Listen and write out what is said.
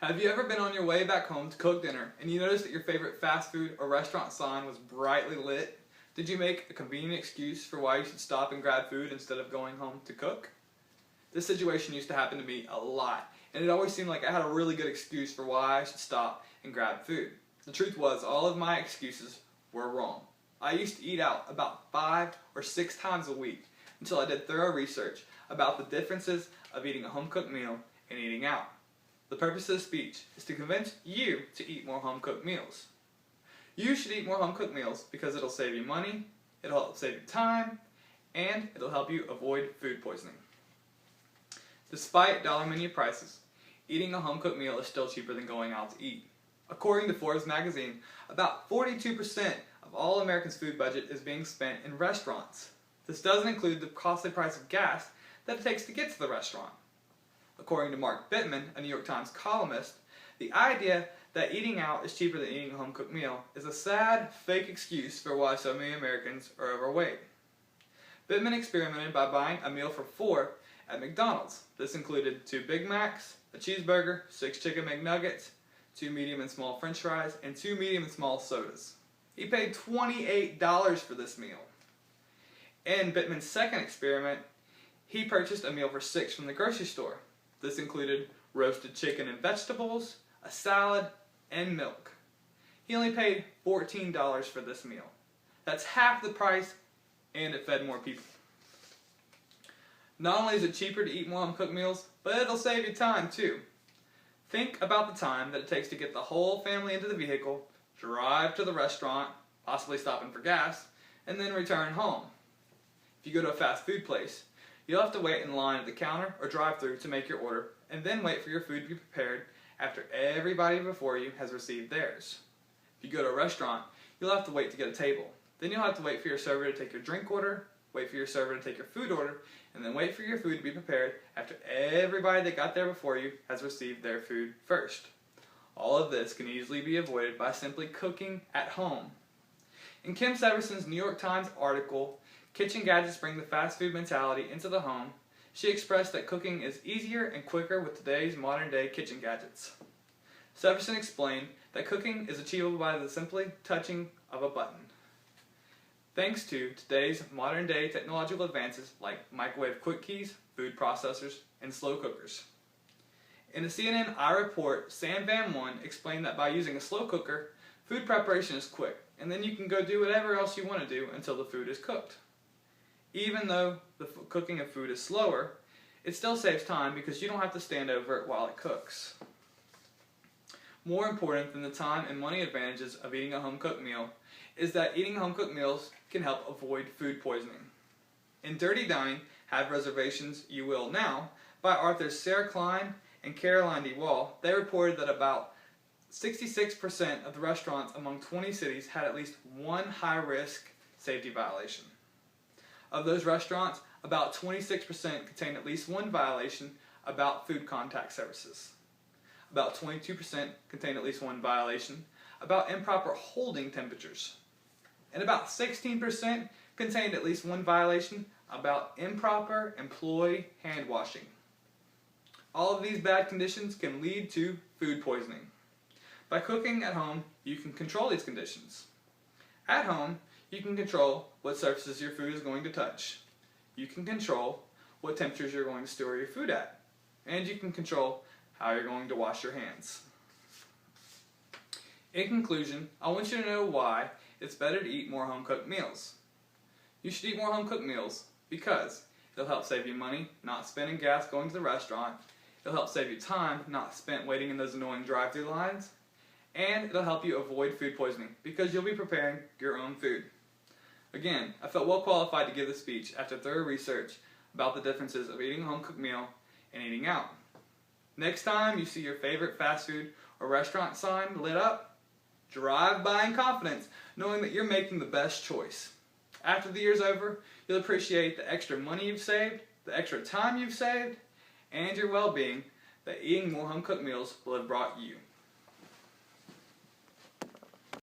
Have you ever been on your way back home to cook dinner and you noticed that your favorite fast food or restaurant sign was brightly lit? Did you make a convenient excuse for why you should stop and grab food instead of going home to cook? This situation used to happen to me a lot, and it always seemed like I had a really good excuse for why I should stop and grab food. The truth was, all of my excuses were wrong. I used to eat out about 5 or 6 times a week until I did thorough research about the differences of eating a home-cooked meal and eating out. The purpose of this speech is to convince you to eat more home-cooked meals. You should eat more home-cooked meals because it'll save you money, it'll help save you time, and it'll help you avoid food poisoning. Despite dollar menu prices, eating a home-cooked meal is still cheaper than going out to eat. According to Forbes magazine, about 42% of all Americans' food budget is being spent in restaurants. This doesn't include the costly price of gas that it takes to get to the restaurant. According to Mark Bittman, a New York Times columnist, the idea that eating out is cheaper than eating a home-cooked meal is a sad, fake excuse for why so many Americans are overweight. Bittman experimented by buying a meal for 4 at McDonald's. This included 2 Big Macs, a cheeseburger, 6 chicken McNuggets, 2 medium and small french fries, and 2 medium and small sodas. He paid $28 for this meal. In Bittman's second experiment, he purchased a meal for 6 from the grocery store. This included roasted chicken and vegetables, a salad, and milk. He only paid $14 for this meal. That's half the price, and it fed more people. Not only is it cheaper to eat more home-cooked meals, but it'll save you time too. Think about the time that it takes to get the whole family into the vehicle, drive to the restaurant, possibly stopping for gas, and then return home. If you go to a fast food place, you'll have to wait in line at the counter or drive-thru to make your order, and then wait for your food to be prepared after everybody before you has received theirs. If you go to a restaurant, you'll have to wait to get a table. Then you'll have to wait for your server to take your drink order, wait for your server to take your food order, and then wait for your food to be prepared after everybody that got there before you has received their food first. All of this can easily be avoided by simply cooking at home. In Kim Severson's New York Times article, Kitchen Gadgets Bring the Fast Food Mentality into the Home, she expressed that cooking is easier and quicker with today's modern-day kitchen gadgets. Severson explained that cooking is achievable by the simply touching of a button. Thanks to today's modern-day technological advances like microwave quick keys, food processors, and slow cookers. In a CNN iReport, Sam Van Won explained that by using a slow cooker, food preparation is quick, and then you can go do whatever else you want to do until the food is cooked. Even though the cooking of food is slower, it still saves time because you don't have to stand over it while it cooks. More important than the time and money advantages of eating a home-cooked meal is that eating home-cooked meals can help avoid food poisoning. In Dirty Dining, Have Reservations You Will Now, by authors Sarah Klein and Caroline D. Wall, they reported that about 66% of the restaurants among 20 cities had at least one high-risk safety violation. Of those restaurants, about 26% contained at least one violation about food contact services. About 22% contained at least one violation about improper holding temperatures. And about 16% contained at least one violation about improper employee hand washing. All of these bad conditions can lead to food poisoning. By cooking at home, you can control these conditions. At home, you can control what surfaces your food is going to touch. You can control what temperatures you're going to store your food at. And you can control how you're going to wash your hands. In conclusion, I want you to know why it's better to eat more home-cooked meals. You should eat more home-cooked meals because it'll help save you money, not spending gas going to the restaurant. It'll help save you time, not spent waiting in those annoying drive-thru lines. And it'll help you avoid food poisoning because you'll be preparing your own food. Again, I felt well qualified to give this speech after thorough research about the differences of eating a home-cooked meal and eating out. Next time you see your favorite fast food or restaurant sign lit up, drive by in confidence, knowing that you're making the best choice. After the year's over, you'll appreciate the extra money you've saved, the extra time you've saved, and your well-being that eating more home-cooked meals will have brought you.